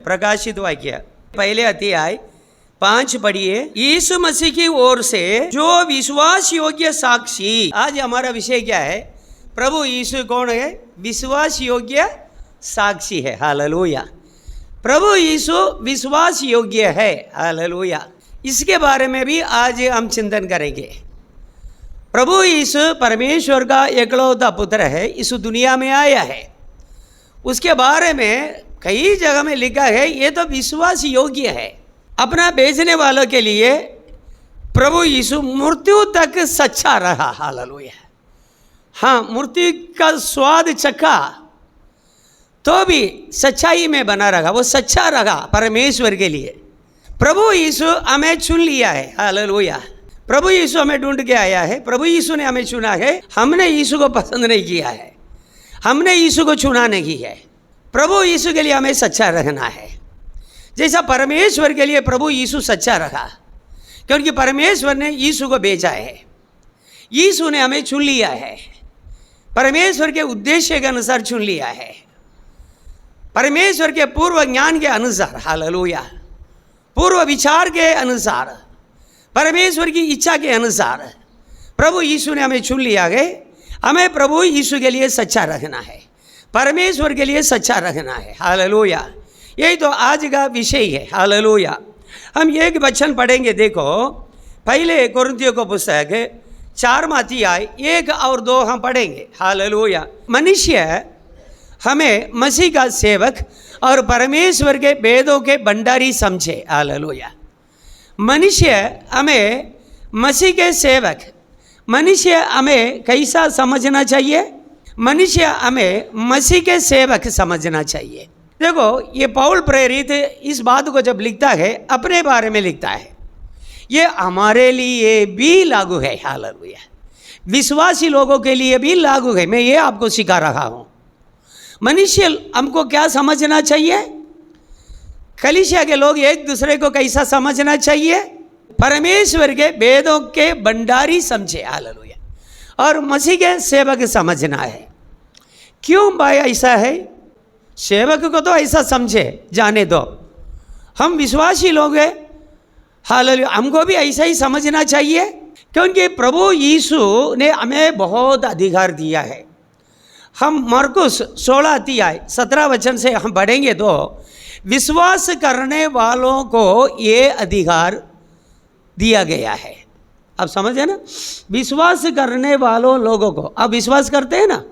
प्रकाशित वाक्य पहले अध्याय 5 पढ़िए। यीशु मसीह की ओर से जो विश्वास योग्य साक्षी। आज हमारा विषय क्या है? प्रभु यीशु कौन है? विश्वास योग्य साक्षी है। हालेलुया। प्रभु यीशु विश्वास योग्य है। हालेलुया। इसके बारे में भी आज हम चिंतन करेंगे। प्रभु यीशु परमेश्वर का एकलौता पुत्र है, इस दुनिया में आया है। उसके बारे में कई जगह में लिखा है ये तो विश्वास योग्य है। अपना भेजने वालों के लिए प्रभु यीशु मृत्यु तक सच्चा रहा। हालेलुया। हाँ, मृत्यु का स्वाद चखा तो भी सच्चाई में बना रहा, वो सच्चा रहा परमेश्वर के लिए। प्रभु यीशु हमें चुन लिया है। हालेलुया। प्रभु यीशु हमें ढूंढ के आया है। प्रभु यीशु ने हमें चुना है। हमने यीशु को पसंद नहीं किया है, हमने यीशु को चुना नहीं है। प्रभु यीशु के लिए हमें सच्चा रहना है, जैसा परमेश्वर के लिए प्रभु यीशु सच्चा रहा, क्योंकि परमेश्वर ने यीशु को भेजा है। यीशु ने हमें चुन लिया है, परमेश्वर के उद्देश्य के अनुसार चुन लिया है, परमेश्वर के पूर्व ज्ञान के अनुसार। हालेलुया। पूर्व विचार के अनुसार, परमेश्वर की इच्छा के अनुसार प्रभु यीशु ने हमें चुन लिया है। हमें प्रभु यीशु के लिए सच्चा रहना है, परमेश्वर के लिए सच्चा रहना है। हालेलुया। यही तो आज का विषय है। हालेलुया। हम एक वचन पढ़ेंगे। देखो, पहले कोरिन्थियों को पुस्तक 4वां अध्याय 1 और 2 हम पढ़ेंगे। हालेलुया। मनुष्य हमें मसीह का सेवक और परमेश्वर के वेदों के भंडारी समझे। हालेलुया। मनुष्य हमें मसीह के सेवक, मनुष्य हमें कैसा समझना चाहिए? मनुष्य हमें मसीह के सेवक समझना चाहिए। देखो, ये पौल प्रेरित इस बात को जब लिखता है, अपने बारे में लिखता है, ये हमारे लिए भी लागू है। हालेलुया। विश्वासी लोगों के लिए भी लागू है। मैं ये आपको सिखा रहा हूँ। मनुष्य हमको क्या समझना चाहिए? कलीसिया के लोग एक दूसरे को कैसा समझना चाहिए? परमेश्वर के वेदों के भंडारी समझे। हालेलुया। और मसीह के सेवक समझना है। क्यों भाई ऐसा है? सेवक को तो ऐसा समझे, जाने दो, हम विश्वासी लोग हैं। हालेलुया। हमको भी ऐसा ही समझना चाहिए, क्योंकि प्रभु यीशु ने हमें बहुत अधिकार दिया है। हम मरकुस 16 अध्याय 17 वचन से हम पढ़ेंगे तो विश्वास करने वालों को ये अधिकार दिया गया है। अब समझे ना? विश्वास करने वालों लोगों को। अब विश्वास करते हैं ना?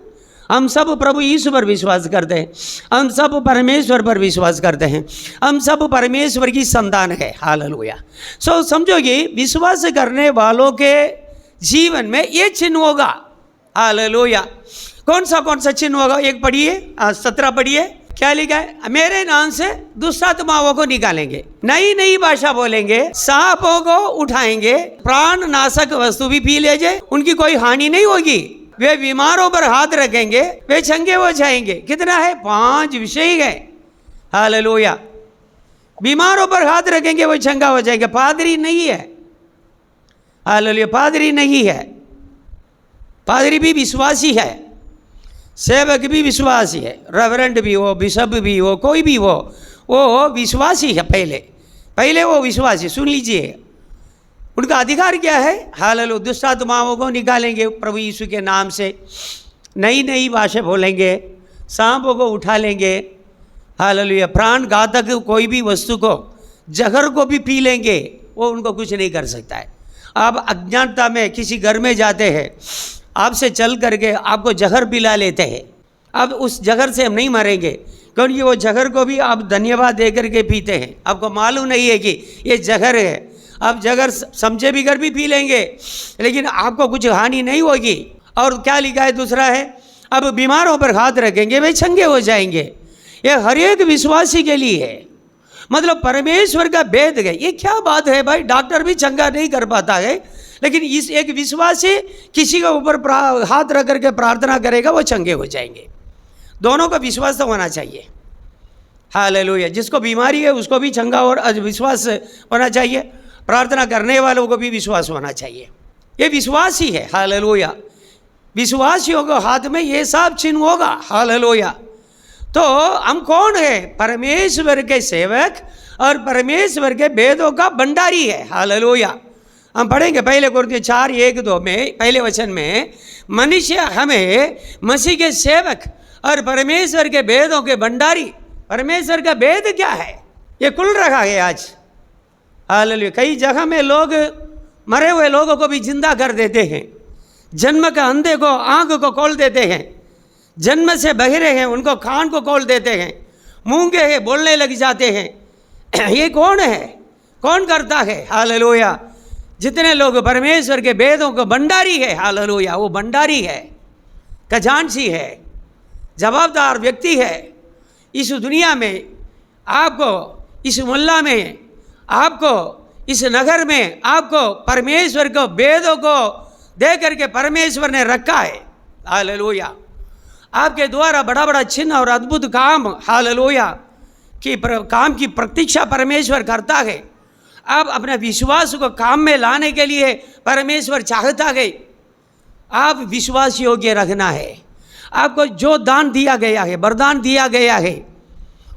हम सब प्रभु यीशु पर विश्वास करते हैं, हम सब परमेश्वर पर विश्वास करते हैं, हम सब परमेश्वर की संतान है। हालेलुया। सो समझोगे, विश्वास करने वालों के जीवन में ये चिन्ह होगा। हालेलुया। कौन सा चिन्ह होगा? एक पढ़िए, 17 पढ़िए। क्या लिखा है? मेरे नाम से दुष्ट आत्माओं को निकालेंगे, नई नई भाषा बोलेंगे, सांपों को उठाएंगे, प्राण नाशक वस्तु भी पी ले जाए, उनकी कोई हानि नहीं होगी। वे बीमारों पर हाथ रखेंगे, वे चंगे हो जाएंगे। कितना है? 5 विषय है। हालेलुया। बीमारों पर हाथ रखेंगे, वो चंगा हो जाएंगे। पादरी नहीं है। हालेलुया। पादरी नहीं है। पादरी भी विश्वासी है, सेवक भी विश्वासी है, रेवरेंड भी हो, बिशप भी हो, कोई भी हो, वो विश्वासी है। पहले वो विश्वासी। सुन लीजिए, उनका अधिकार क्या है? हालेलुया। दुष्ट आत्माओं को निकालेंगे प्रभु यीशु के नाम से, नई नई भाषा बोलेंगे, सांपों को उठा लेंगे। हालेलुया। प्राण घातक कोई भी वस्तु को, जहर को भी पी लेंगे, वो उनको कुछ नहीं कर सकता है। आप अज्ञानता में किसी घर में जाते हैं, आपसे चल करके आपको जहर पिला लेते हैं। अब उस जहर से हम नहीं मरेंगे, क्योंकि वो जहर को भी आप धन्यवाद दे करके पीते हैं। आपको मालूम नहीं है कि ये जहर है। आप जहर समझे भी कर भी पी लेंगे, लेकिन आपको कुछ हानि नहीं होगी। और क्या लिखा है? दूसरा है, अब बीमारों पर हाथ रखेंगे, वे चंगे हो जाएंगे। ये हर एक विश्वासी के लिए है। मतलब परमेश्वर का भेद है। ये क्या बात है भाई? डॉक्टर भी चंगा नहीं कर पाता है, लेकिन इस एक विश्वासी किसी के ऊपर हाथ रख करके प्रार्थना करेगा, वो चंगे हो जाएंगे। दोनों का विश्वास तो होना चाहिए। हालेलुया। जिसको बीमारी है उसको भी चंगा और विश्वास होना चाहिए, प्रार्थना करने वालों को भी विश्वास होना चाहिए। ये विश्वास ही है। हालेलुया। विश्वासियों के हाथ में ये सब चिन्ह होगा। हालेलुया। तो हम कौन है? परमेश्वर के सेवक और परमेश्वर के वेदों का भंडारी है। हालेलुया। हम पढ़ेंगे पहले कुरिन्थियों 4:1-2 में, पहले वचन में, मनुष्य हमें मसीह के सेवक और परमेश्वर के वेदों के भंडारी। परमेश्वर का वेद क्या है? ये खुल रहा है आज। हालेलुया। कई जगह में लोग मरे हुए लोगों को भी जिंदा कर देते हैं, जन्म का अंधे को आंख को खोल देते हैं, जन्म से बहिरे हैं उनको कान को खोल देते हैं, मूंगे हैं बोलने लग जाते हैं। ये कौन है? कौन करता है? हालेलुया। जितने लोग परमेश्वर के वेदों को भंडारी है, हालेलुया, वो भंडारी है, खजांची है, जवाबदार व्यक्ति है। इस दुनिया में आपको, इस मोहल्ला में आपको, इस नगर में आपको परमेश्वर को वेदों को दे करके परमेश्वर ने रखा है। हालेलुया। आपके द्वारा बड़ा बड़ा चिन्ह और अद्भुत काम, हालेलुया, की काम की प्रतीक्षा परमेश्वर करता है। आप अपने विश्वास को काम में लाने के लिए परमेश्वर चाहता है। आप विश्वास योग्य रखना है। आपको जो दान दिया गया है, वरदान दिया गया है,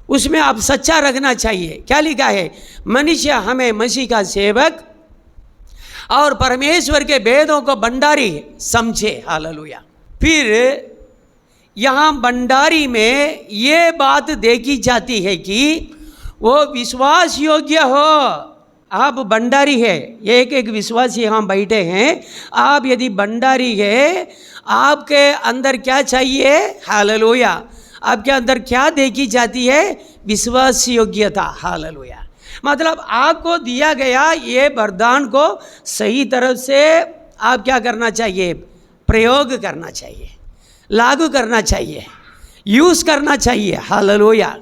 उसमें आप सच्चा रखना चाहिए। क्या लिखा है? मनुष्य हमें मसीह का सेवक और परमेश्वर के वेदों को भंडारी समझे। हालेलुया। फिर यहाँ भंडारी में ये बात देखी जाती है कि वो विश्वास योग्य हो। आप भंडारी है, एक एक विश्वासी यहाँ बैठे हैं। आप यदि भंडारी है, आपके अंदर क्या चाहिए? हालेलुया। आपके अंदर क्या देखी जाती है? विश्वास योग्यता। हालेलुया। मतलब आपको दिया गया ये वरदान को सही तरह से आप क्या करना चाहिए? प्रयोग करना चाहिए, लागू करना चाहिए, यूज़ करना चाहिए। हालेलुया।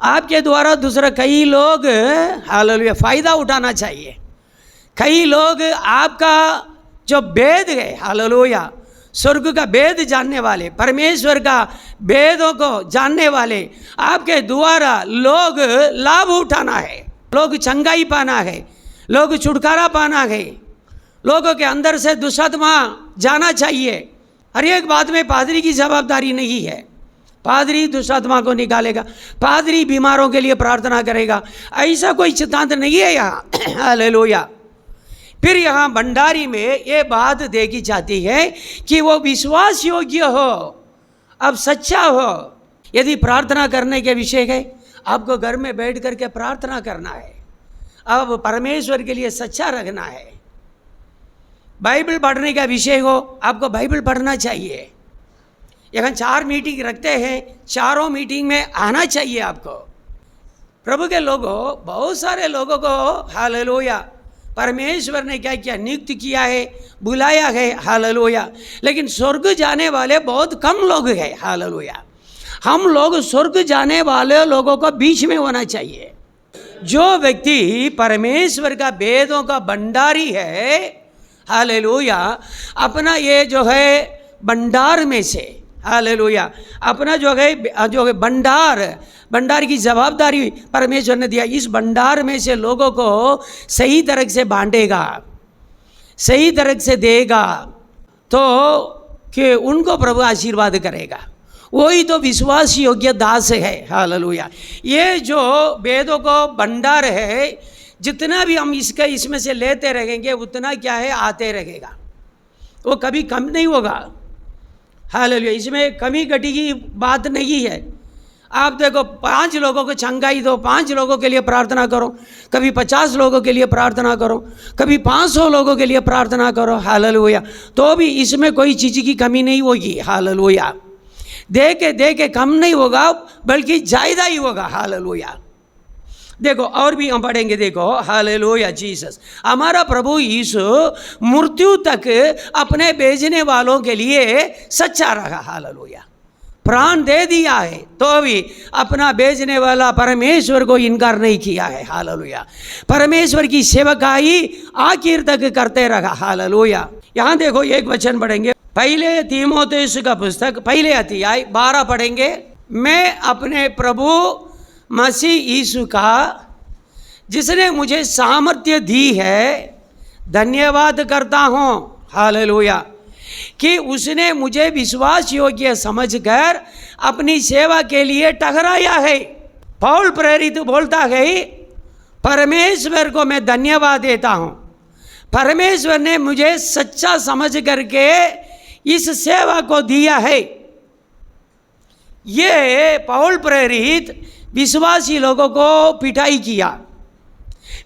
आपके द्वारा दूसरा कई लोग, हालेलुया, फ़ायदा उठाना चाहिए। कई लोग आपका जो वेद है, हालेलुया, स्वर्ग का वेद जानने वाले, परमेश्वर का वेदों को जानने वाले, आपके द्वारा लोग लाभ उठाना है, लोग चंगाई पाना है, लोग छुटकारा पाना है, लोगों के अंदर से दुष्आत्मा जाना चाहिए। हर एक बात में पादरी की जवाबदारी नहीं है। पादरी दुष्आत्मा को निकालेगा, पादरी बीमारों के लिए प्रार्थना करेगा, ऐसा कोई सिद्धांत नहीं है यहाँ। हालेलुया। फिर यहाँ भंडारी में ये बात देखी जाती है कि वो विश्वास योग्य हो, अब सच्चा हो। यदि प्रार्थना करने के विषय है, आपको घर में बैठ करके प्रार्थना करना है, अब परमेश्वर के लिए सच्चा रखना है। बाइबल पढ़ने का विषय हो, आपको बाइबल पढ़ना चाहिए। यहाँ 4 मीटिंग रखते हैं, चारों मीटिंग में आना चाहिए आपको। प्रभु के लोगों, बहुत सारे लोगों को, हालेलुया, परमेश्वर ने क्या किया? नियुक्त किया है, बुलाया है। हालेलुया। लेकिन स्वर्ग जाने वाले बहुत कम लोग हैं। हालेलुया। हम लोग स्वर्ग जाने वाले लोगों को बीच में होना चाहिए। जो व्यक्ति परमेश्वर का वेदों का भंडारी है, हालेलुया, अपना ये जो है भंडार में से, हालेलुया, अपना जो है भंडार की जवाबदारी परमेश्वर ने दिया। इस भंडार में से लोगों को सही तरह से बांटेगा, सही तरह से देगा, तो कि उनको प्रभु आशीर्वाद करेगा। वही तो विश्वास योग्य दास है। हालेलुया। ये जो वेदों को भंडार है, जितना भी हम इसमें से लेते रहेंगे उतना क्या है? आते रहेगा, वो कभी कम नहीं होगा। हालेलुया। इसमें कमी घटी की बात नहीं है। आप देखो, 5 लोगों को चंगाई दो, 5 लोगों के लिए प्रार्थना करो, कभी 50 लोगों के लिए प्रार्थना करो, कभी 500 लोगों के लिए प्रार्थना करो। हालेलुया। तो भी इसमें कोई चीज़ की कमी नहीं होगी। हालेलुया। दे के कम नहीं होगा, बल्कि ज़्यादा ही होगा। हालेलुया। देखो और भी हम पढ़ेंगे। देखो, हालेलुया, जीसस, हमारा प्रभु यीशु मृत्यु तक अपने भेजने वालों के लिए सच्चा रहा। हालेलुया। प्राण दे दिया है तो भी अपना भेजने वाला परमेश्वर को इनकार नहीं किया है। हालेलुया। परमेश्वर की सेवकाई आखिर तक करते रहा। हालेलुया। यहाँ देखो, एक वचन पढ़ेंगे, पहले तीमुथियुस का पुस्तक, पहले अध्याय 12 पढ़ेंगे। मैं अपने प्रभु मसीह यीशु का, जिसने मुझे सामर्थ्य दी है, धन्यवाद करता हूँ। हालेलुया। कि उसने मुझे विश्वास योग्य समझकर अपनी सेवा के लिए ठहराया है। पौल प्रेरित बोलता है, परमेश्वर को मैं धन्यवाद देता हूँ, परमेश्वर ने मुझे सच्चा समझ करके इस सेवा को दिया है। ये पौल प्रेरित विश्वासी लोगों को पिटाई किया,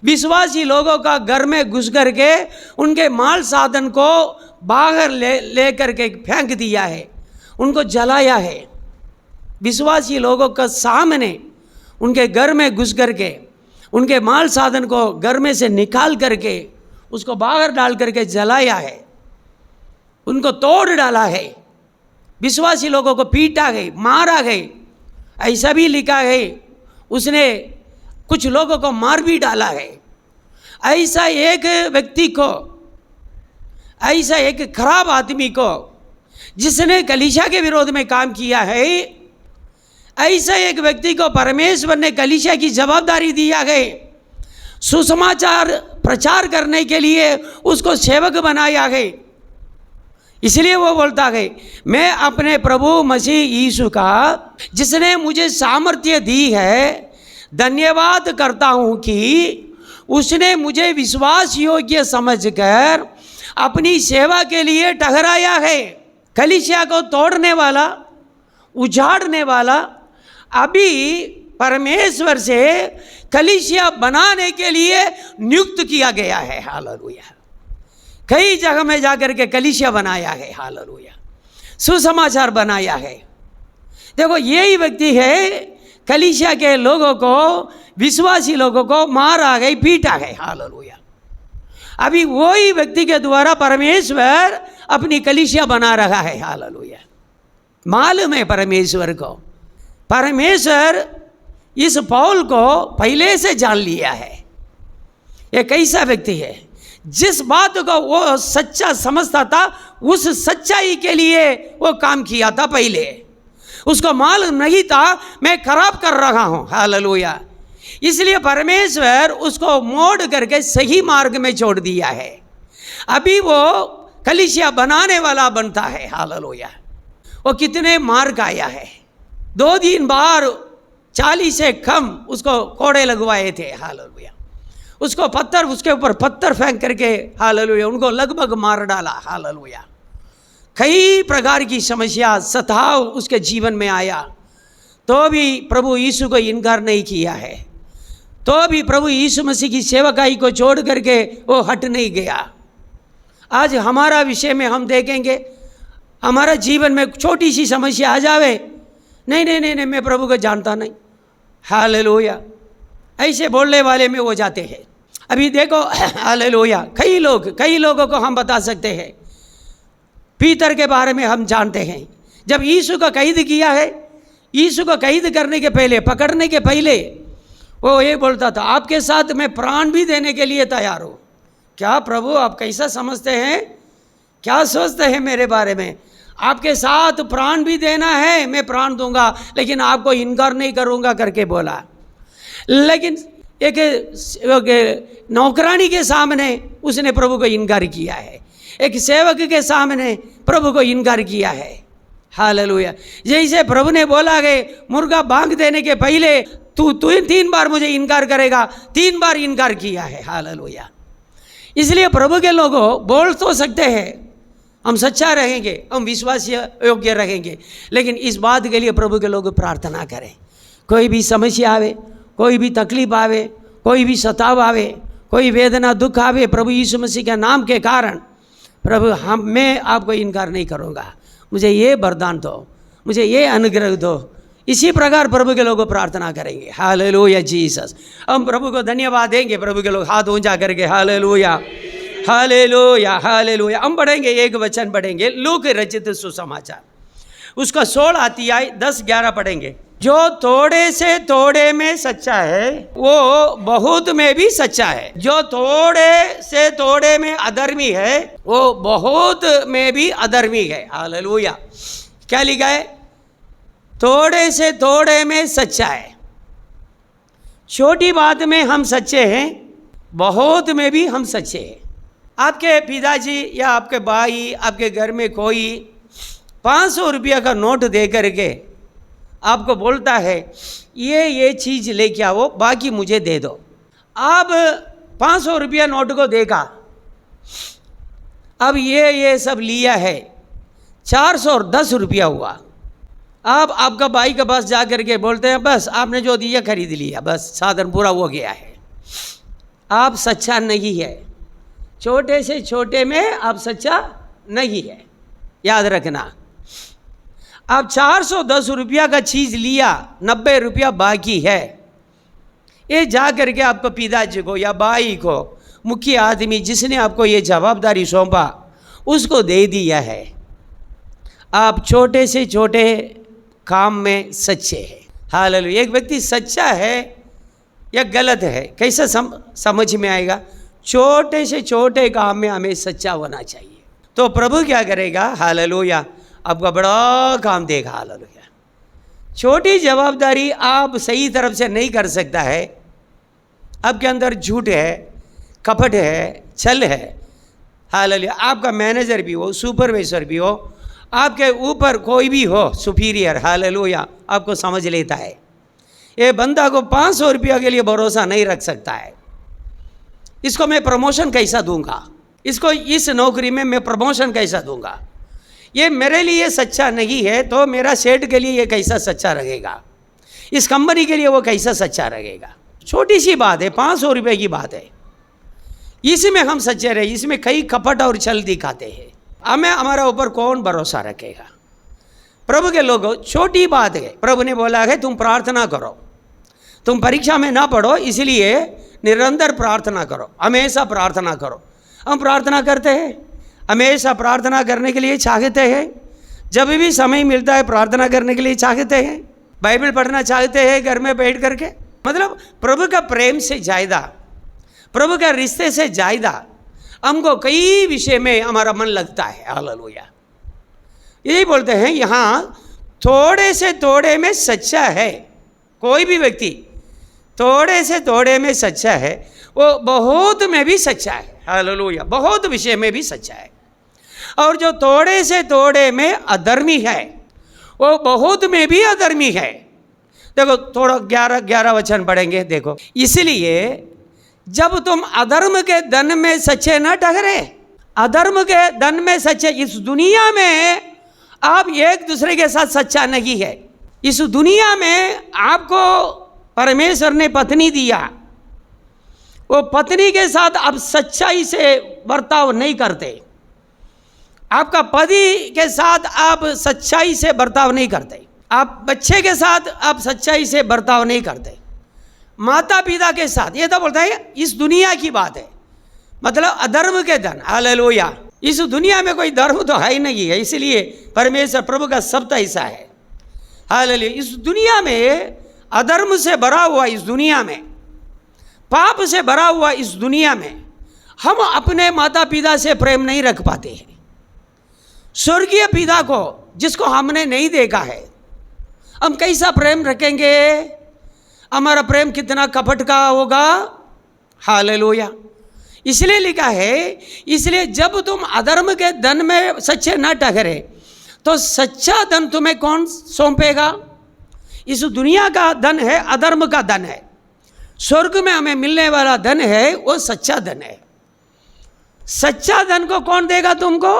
विश्वासी लोगों का घर में घुस करके उनके माल साधन को बाहर ले करके फेंक दिया है, उनको जलाया है। विश्वासी लोगों के सामने उनके घर में घुस करके उनके माल साधन को घर में से निकाल करके उसको बाहर डाल करके जलाया है, उनको तोड़ डाला है, विश्वासी लोगों को पीटा गई, मारा गई। ऐसा भी लिखा है उसने कुछ लोगों को मार भी डाला है। ऐसा एक व्यक्ति को, ऐसा एक खराब आदमी को जिसने कलीसिया के विरोध में काम किया है, ऐसा एक व्यक्ति को परमेश्वर ने कलीसिया की जवाबदारी दिया है, सुसमाचार प्रचार करने के लिए उसको सेवक बनाया है। इसलिए वो बोलता है, मैं अपने प्रभु मसीह यीशु का जिसने मुझे सामर्थ्य दी है धन्यवाद करता हूँ कि उसने मुझे विश्वास योग्य समझकर अपनी सेवा के लिए ठहराया है। कलीसिया को तोड़ने वाला, उजाड़ने वाला अभी परमेश्वर से कलीसिया बनाने के लिए नियुक्त किया गया है। हालेलुया। कई जगह में जाकर के कलीसिया बनाया है। हालेलुया। सुसमाचार बनाया है। देखो, यही व्यक्ति है कलीसिया के लोगों को, विश्वासी लोगों को मारा गई, पीटा है। हालेलुया। अभी वही व्यक्ति के द्वारा परमेश्वर अपनी कलीसिया बना रहा है। हालेलुया। मालूम है परमेश्वर को, परमेश्वर इस पौल को पहले से जान लिया है। ये कैसा व्यक्ति है, जिस बात को वो सच्चा समझता था उस सच्चाई के लिए वो काम किया था। पहले उसको मालूम नहीं था मैं खराब कर रहा हूँ। हालेलुया। इसलिए परमेश्वर उसको मोड़ करके सही मार्ग में छोड़ दिया है। अभी वो कलीसिया बनाने वाला बनता है। हालेलुया। वो कितने मार्ग आया है, 2 बार 40 से कम उसको कोड़े लगवाए थे। हालेलुया। उसको पत्थर, उसके ऊपर पत्थर फेंक करके, हालेलुया, उनको लगभग मार डाला। हालेलुया। कई प्रकार की समस्या, सताव उसके जीवन में आया, तो भी प्रभु यीशु को इनकार नहीं किया है, तो भी प्रभु यीशु मसीह की सेवकाई को छोड़ करके वो हट नहीं गया। आज हमारा विषय में हम देखेंगे, हमारा जीवन में छोटी सी समस्या आ जावे, नहीं नहीं नहीं नहीं मैं प्रभु को जानता नहीं। हालेलुया। ऐसे बोलने वाले में वो जाते हैं। अभी देखो, हालेलुया, कई लोगों को हम बता सकते हैं। पीतर के बारे में हम जानते हैं, जब यीशु को कैद किया है, यीशु को कैद करने के पहले, पकड़ने के पहले वो ये बोलता था, आपके साथ मैं प्राण भी देने के लिए तैयार हूँ। क्या प्रभु आप कैसा समझते हैं, क्या सोचते हैं मेरे बारे में? आपके साथ प्राण भी देना है, मैं प्राण दूंगा, लेकिन आपको इनकार नहीं करूंगा करके बोला। लेकिन एक नौकरानी के सामने उसने प्रभु को इनकार किया है, एक सेवक के सामने प्रभु को इनकार किया है। हालेलुया। जैसे प्रभु ने बोला है, मुर्गा बांग देने के पहले तू 3 बार मुझे इनकार करेगा, 3 बार इनकार किया है। हालेलुया। इसलिए प्रभु के लोगों बोल तो सकते हैं, हम सच्चा रहेंगे, हम विश्वास योग्य रहेंगे, लेकिन इस बात के लिए प्रभु के लोग प्रार्थना करें। कोई भी समस्या आवे, कोई भी तकलीफ आवे, कोई भी सताव आवे, कोई वेदना दुख आवे, प्रभु यीशु मसीह के नाम के कारण, प्रभु मैं आपको इनकार नहीं करूँगा, मुझे ये वरदान दो, मुझे ये अनुग्रह दो। इसी प्रकार प्रभु के लोग प्रार्थना करेंगे। Hallelujah Jesus. हम प्रभु को धन्यवाद देंगे। प्रभु के लोग हाथ ऊंचा करके हालेलुया हालेलुया हालेलुया। हम पढ़ेंगे, एक वचन पढ़ेंगे, लूक रचित सुसमाचार, उसका 16 अध्याय 10-11 पढ़ेंगे। जो थोड़े से थोड़े में सच्चा है वो बहुत में भी सच्चा है, जो थोड़े से थोड़े में अधर्मी है वो बहुत में भी अधर्मी है। हालेलुया। क्या लिखा है? थोड़े से थोड़े में सच्चा है। छोटी बात में हम सच्चे हैं, बहुत में भी हम सच्चे हैं। आपके पिताजी या आपके भाई, आपके घर में कोई 500 रुपया का नोट दे करके आपको बोलता है ये चीज़ लेके आओ, बाकी मुझे दे दो। आप 500 रुपया नोट को देखा, अब ये सब लिया है, 410 रुपया हुआ। आप आपका भाई के पास जा करके बोलते हैं बस आपने जो दिया खरीद लिया, बस साधन पूरा हो गया है। आप सच्चा नहीं है, छोटे से छोटे में आप सच्चा नहीं है, याद रखना। आप 410 रुपया का चीज़ लिया, 90 रुपया बाकी है, ये जा करके आपको पिताजी को या भाई को, मुख्य आदमी जिसने आपको ये जवाबदारी सौंपा, उसको दे दिया है। आप छोटे से छोटे काम में सच्चे हैं। हालेलुया। एक व्यक्ति सच्चा है या गलत है कैसे समझ में आएगा? छोटे से छोटे काम में हमें सच्चा होना चाहिए। तो प्रभु क्या करेगा? हालेलुया, आपका बड़ा काम देगा। हालेलुया। छोटी जवाबदारी आप सही तरफ से नहीं कर सकता है, आपके अंदर झूठ है, कपट है, छल है। हालेलुया। आपका मैनेजर भी हो, सुपरवाइजर भी हो, आपके ऊपर कोई भी हो सुपीरियर, हालेलुया, आपको समझ लेता है। ये बंदा को 500 रुपया के लिए भरोसा नहीं रख सकता है। इसको मैं प्रमोशन कैसा दूंगा, इसको इस नौकरी में मैं प्रमोशन कैसा दूंगा, ये मेरे लिए सच्चा नहीं है तो मेरा सेठ के लिए ये कैसा सच्चा रहेगा, इस कंपनी के लिए वो कैसा सच्चा रहेगा। छोटी सी बात है, 500 रुपये की बात है, इसमें हम सच्चे रहे, इसमें कई कपट और छल दिखाते हैं। हमें हमारा ऊपर कौन भरोसा रखेगा? प्रभु के लोगों, छोटी बात है। प्रभु ने बोला है तुम प्रार्थना करो, तुम परीक्षा में ना पढ़ो, इसलिए निरंतर प्रार्थना करो, हमेशा प्रार्थना करो। हम प्रार्थना करते हैं, हमेशा प्रार्थना करने के लिए चाहते हैं, जब भी समय मिलता है प्रार्थना करने के लिए चाहते हैं, बाइबल पढ़ना चाहते हैं घर में बैठ करके। मतलब प्रभु का प्रेम से ज़्यादा, प्रभु का रिश्ते से ज़्यादा हमको कई विषय में हमारा मन लगता है। हालेलुया। यही बोलते हैं यहाँ, थोड़े से थोड़े में सच्चा है। कोई भी व्यक्ति थोड़े से थोड़े में सच्चा है, वो बहुत में भी सच्चा है। हालेलुया। बहुत विषय में भी सच्चा है। और जो थोड़े से थोड़े में अधर्मी है, वो बहुत में भी अधर्मी है। देखो थोड़ा 11 वचन पढ़ेंगे। देखो, इसलिए जब तुम अधर्म के धन में सच्चे न ठहरे, अधर्म के धन में सच्चे, इस दुनिया में आप एक दूसरे के साथ सच्चा नहीं है। इस दुनिया में आपको परमेश्वर ने पत्नी दिया, वो पत्नी के साथ आप सच्चाई से बर्ताव नहीं करते, आपका पति के साथ आप सच्चाई से बर्ताव नहीं करते, आप बच्चे के साथ आप सच्चाई से बर्ताव नहीं करते, माता पिता के साथ। ये तो बोलता है इस दुनिया की बात है, मतलब अधर्म के धन। हालेलुया। इस दुनिया में कोई धर्म तो है ही नहीं है, इसलिए परमेश्वर प्रभु का शब्द ऐसा है। हालेलुया। इस दुनिया में अधर्म से भरा हुआ, इस दुनिया में पाप से भरा हुआ, इस दुनिया में हम अपने माता पिता से प्रेम नहीं रख पाते हैं। स्वर्गीय पिता को जिसको हमने नहीं देखा है, हम कैसा प्रेम रखेंगे? हमारा प्रेम कितना कपट का होगा। हालेलुया। इसलिए लिखा है, इसलिए जब तुम अधर्म के धन में सच्चे न ठहरे तो सच्चा धन तुम्हें कौन सौंपेगा? इस दुनिया का धन है, अधर्म का धन है। स्वर्ग में हमें मिलने वाला धन है, वो सच्चा धन है। सच्चा धन को कौन देगा तुमको?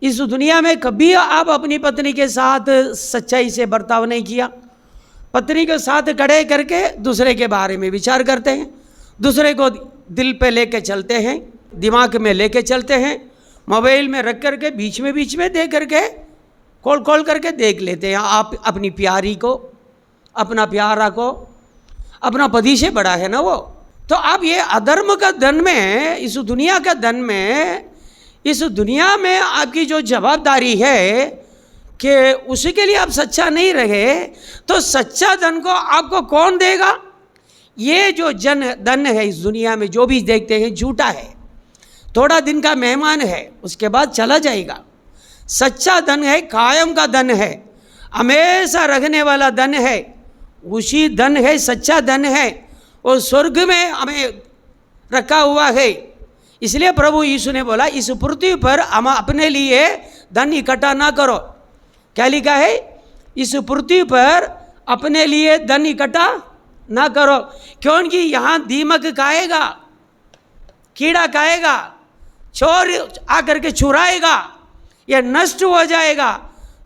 इस दुनिया में कभी आप अपनी पत्नी के साथ सच्चाई से बर्ताव नहीं किया, पत्नी के साथ खड़े करके दूसरे के बारे में विचार करते हैं, दूसरे को दिल पे लेके चलते हैं, दिमाग में लेके चलते हैं, मोबाइल में रख करके बीच में देख करके खोल करके देख लेते हैं आप अपनी प्यारी को, अपना प्यारा को। अपना पति से बड़ा है ना वो। तो आप ये अधर्म का धन में, इस दुनिया का धन में, इस दुनिया में आपकी जो जवाबदारी है कि उसके लिए आप सच्चा नहीं रहे, तो सच्चा धन को आपको कौन देगा? ये जो धन है इस दुनिया में, जो भी देखते हैं झूठा है, थोड़ा दिन का मेहमान है, उसके बाद चला जाएगा। सच्चा धन है, कायम का धन है, हमेशा रखने वाला धन है, उसी धन है, सच्चा धन है, और स्वर्ग में हमें रखा हुआ है। इसलिए प्रभु यीशु ने बोला इस पृथ्वी पर हम अपने लिए धन इकट्ठा ना करो। क्या लिखा है? इस पृथ्वी पर अपने लिए धन इकट्ठा ना करो, क्योंकि यहाँ दीमक खाएगा, कीड़ा खाएगा, चोर आकर के चुराएगा, यह नष्ट हो जाएगा,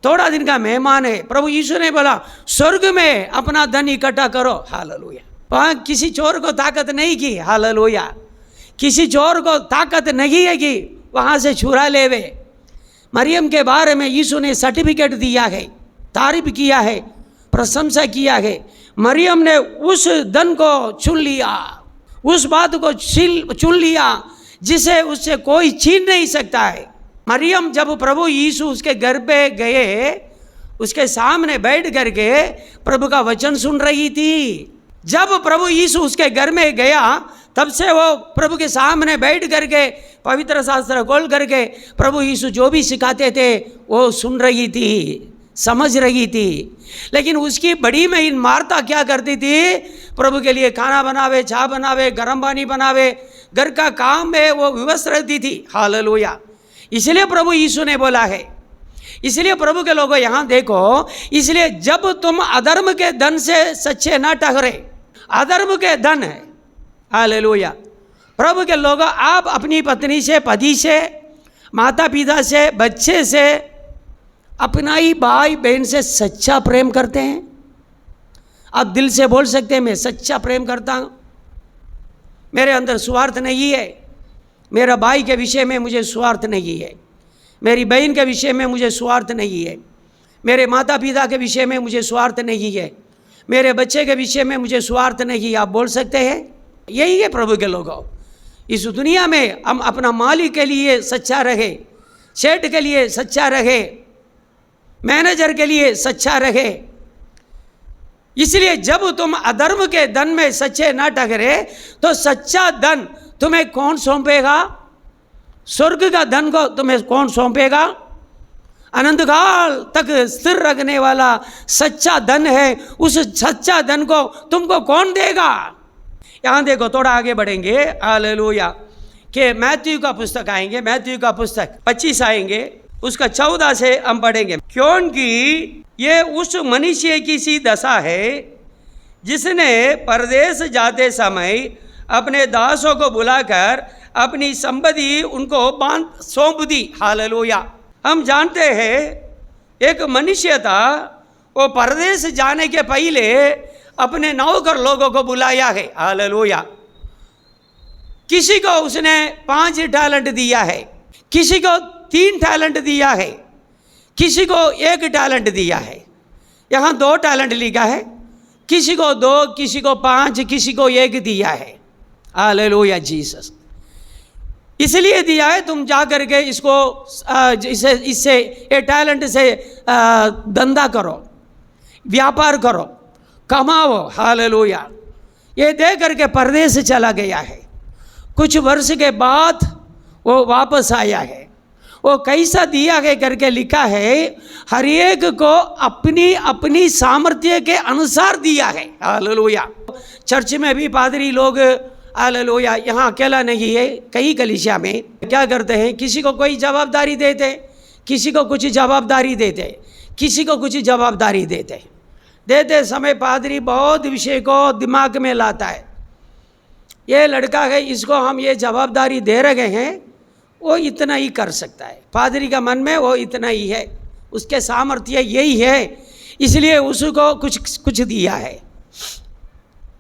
थोड़ा दिन का मेहमान है। प्रभु यीशु ने बोला स्वर्ग में अपना धन इकट्ठा करो। हालेलुया। वहाँ किसी चोर को ताकत नहीं की। हालेलुया। किसी चोर को ताकत नहीं है कि वहाँ से चुरा ले वे। मरियम के बारे में यीशु ने सर्टिफिकेट दिया है, तारीफ किया है, प्रशंसा किया है। मरियम ने उस धन को चुन लिया, उस बात को चुन लिया जिसे उससे कोई छीन नहीं सकता है। मरियम जब प्रभु यीशु उसके घर पे गए, उसके सामने बैठ करके प्रभु का वचन सुन रही थी। जब प्रभु यीशु उसके घर में गया, तब से वो प्रभु के सामने बैठ करके पवित्र शास्त्र खोल करके प्रभु यीशु जो भी सिखाते थे वो सुन रही थी, समझ रही थी। लेकिन उसकी बड़ी बहन मार्ता क्या करती थी? प्रभु के लिए खाना बनावे, चाय बनावे, गर्म पानी बनावे, घर का काम में वो व्यस्त रहती थी। हालेलुया। इसलिए प्रभु यीशु ने बोला है, इसलिए प्रभु के लोगों यहाँ देखो, इसलिए जब तुम अधर्म के धन से सच्चे ना ठहरे, अधर्म के धन है। हालेलुया। प्रभु के लोगों, आप अपनी पत्नी से, पति से, माता पिता से, बच्चे से, अपना ही भाई बहन से सच्चा प्रेम करते हैं? आप दिल से बोल सकते हैं मैं सच्चा प्रेम करता हूँ, मेरे अंदर स्वार्थ नहीं है, मेरा भाई के विषय में मुझे स्वार्थ नहीं है, मेरी बहन के विषय में मुझे स्वार्थ नहीं है, मेरे माता पिता के विषय में मुझे स्वार्थ नहीं है, मेरे बच्चे के विषय में मुझे स्वार्थ नहीं। आप बोल सकते हैं? यही है प्रभु के लोगों। इस दुनिया में हम अपना मालिक के लिए सच्चा रहे, सेठ के लिए सच्चा रहे, मैनेजर के लिए सच्चा रहे। इसलिए जब तुम अधर्म के धन में सच्चे ना ठहरे तो सच्चा धन तुम्हें कौन सौंपेगा? स्वर्ग का धन को तुम्हें कौन सौंपेगा? अनंत काल तक स्थिर रखने वाला सच्चा धन है, उस सच्चा धन को तुमको कौन देगा? यहाँ देखो, थोड़ा आगे बढ़ेंगे। हालेलुया। कि मैथ्यू का पुस्तक आएंगे, मैथ्यू का पुस्तक 25 आएंगे, उसका 14 से हम पढ़ेंगे। क्योंकि ये उस मनुष्य की सी दशा है जिसने परदेश जाते समय अपने दासों को बुलाकर अपनी संपत्ति उनको बांध सौंप दी। हालेलुया। हम जानते हैं एक मनुष्य था, वो परदेश जाने के पहले अपने नौकर लोगों को बुलाया है। हालेलुया। किसी को उसने 5 टैलेंट दिया है, किसी को 3 टैलेंट दिया है, किसी को 1 टैलेंट दिया है। यहाँ 2 टैलेंट लिखा है, किसी को 2, किसी को 5, किसी को 1 दिया है। Hallelujah Jesus. इसलिए दिया है तुम जा करके इसको इससे ये टैलेंट से धंधा करो, व्यापार करो, कमाओ। हालेलुया। ये दे करके परदेश चला गया है। कुछ वर्ष के बाद वो वापस आया है। वो कैसा दिया है करके लिखा है, हर एक को अपनी अपनी सामर्थ्य के अनुसार दिया है। हालेलुया। चर्च में भी पादरी लोग, हालेलुया, यहाँ अकेला नहीं है, कई कलीसिया में क्या करते हैं, किसी को कोई जवाबदारी देते, किसी को कुछ जवाबदारी देते, किसी को कुछ जवाबदारी देते समय पादरी बहुत विषय को दिमाग में लाता है। ये लड़का है, इसको हम ये जवाबदारी दे रहे हैं, वो इतना ही कर सकता है। पादरी का मन में वो इतना ही है, उसके सामर्थ्य यही है, इसलिए उसको कुछ दिया है।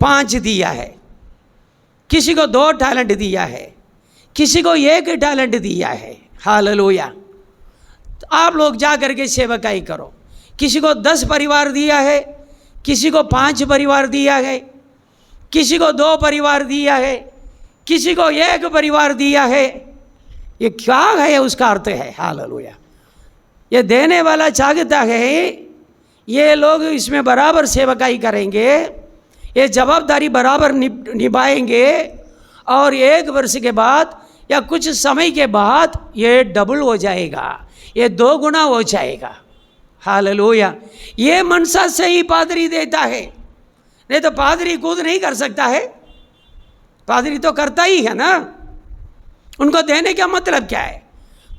5 दिया है, किसी को 2 टैलेंट दिया है, किसी को 1 टैलेंट दिया है। हालेलुया। तो आप लोग जा करके सेवकाई करो। किसी को 10 परिवार दिया है, किसी को 5 परिवार दिया है, किसी को 2 परिवार दिया है, किसी को 1 परिवार दिया है। ये क्या है? उसका अर्थ है हालेलुया, ये देने वाला चाहता है ये लोग इसमें बराबर सेवकाई करेंगे, ये जवाबदारी बराबर निभाएंगे, और 1 वर्ष के बाद या कुछ समय के बाद ये डबल हो जाएगा, ये 2 गुना हो जाएगा। हालेलुया। ये मनसा से ही पादरी देता है, नहीं तो पादरी खुद नहीं कर सकता है। पादरी तो करता ही है ना, उनको देने का मतलब क्या है?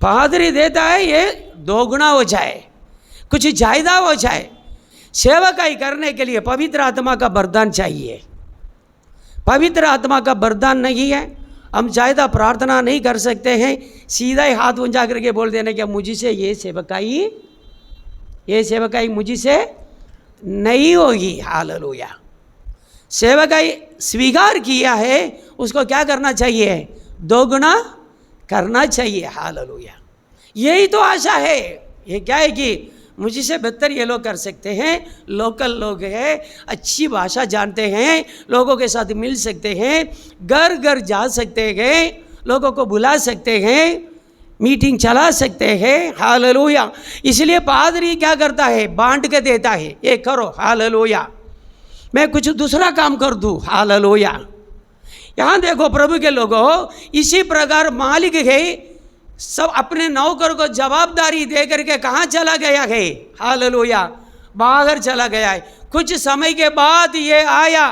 पादरी देता है ये दोगुना हो जाए, कुछ ज़्यादा हो जाए। सेवकाई करने के लिए पवित्र आत्मा का वरदान चाहिए। पवित्र आत्मा का वरदान नहीं है, हम ज़्यादा प्रार्थना नहीं कर सकते हैं। सीधा ही हाथ ऊंचा करके बोल देने कि मुझसे ये सेवकाई मुझसे नहीं होगी। हालेलुया। सेवकाई स्वीकार किया है, उसको क्या करना चाहिए? दोगुना करना चाहिए। हालेलुया। यही तो आशा है। ये क्या है कि मुझसे बेहतर ये लोग कर सकते हैं, लोकल लोग हैं, अच्छी भाषा जानते हैं, लोगों के साथ मिल सकते हैं, घर घर जा सकते हैं, लोगों को बुला सकते हैं, मीटिंग चला सकते हैं। हालेलुया। इसलिए पादरी क्या करता है? बांट के देता है, ये करो। हालेलुया। मैं कुछ दूसरा काम कर दूँ। हालेलुया। यहाँ देखो प्रभु के लोगों, इसी प्रकार मालिक है सब अपने नौकर को जवाबदारी दे करके कहाँ चला गया है? हालेलुया। बाहर चला गया है। कुछ समय के बाद ये आया,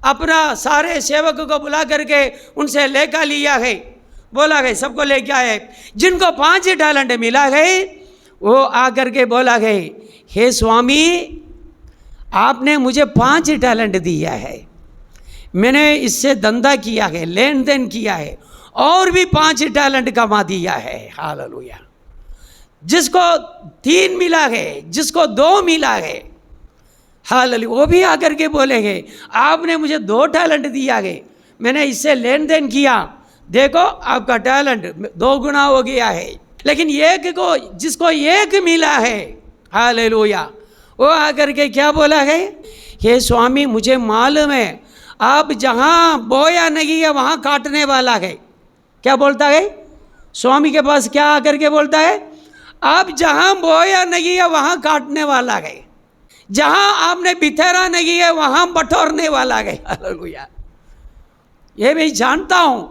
अपना सारे सेवक को बुला करके उनसे लेखा लिया है, बोला है सबको लेके आए। जिनको 5 टैलेंट मिला है वो आकर के बोला है, हे स्वामी आपने मुझे 5 टैलेंट दिया है, मैंने इससे धंधा किया है, लेन देन किया है, और भी 5 टैलेंट कमा दिया है। हालेलुया। जिसको 3 मिला है, जिसको 2 मिला है, हालेलुया, वो भी आकर के बोलेंगे आपने मुझे 2 टैलेंट दिया है, मैंने इससे लेन देन किया, देखो आपका टैलेंट 2 गुना हो गया है। लेकिन जिसको 1 मिला है, हालेलुया, वो आकर के क्या बोला है? हे स्वामी मुझे मालूम है आप जहाँ बोया नहीं है वहाँ काटने वाला है। क्या बोलता है? स्वामी के पास क्या आकर के बोलता है? आप जहाँ बोया नहीं है वहाँ काटने वाला है, जहाँ आपने बिखेरा नहीं है वहाँ बटोरने वाला है। हालेलुया। ये मैं जानता हूँ,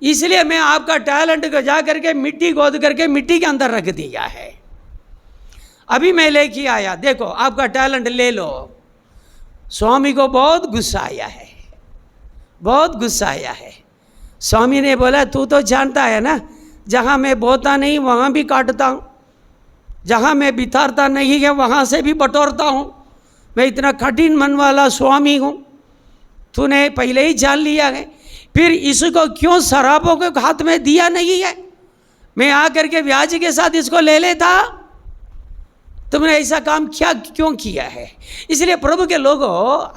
इसलिए मैं आपका टैलेंट को जा करके मिट्टी गोद करके मिट्टी के अंदर रख दिया है। अभी मैं लेके आया, देखो आपका टैलेंट ले लो। स्वामी को बहुत गुस्सा आया है, बहुत गुस्सा आया है। स्वामी ने बोला तू तो जानता है ना, जहाँ मैं बोता नहीं वहाँ भी काटता हूँ, जहाँ मैं बितारता नहीं है वहाँ से भी बटोरता हूँ, मैं इतना कठिन मन वाला स्वामी हूँ, तूने पहले ही जान लिया है। फिर इसको क्यों शराबों के हाथ में दिया नहीं है? मैं आकर के ब्याज के साथ इसको ले लेता। तुमने ऐसा काम क्यों किया है? इसलिए प्रभु के लोगों,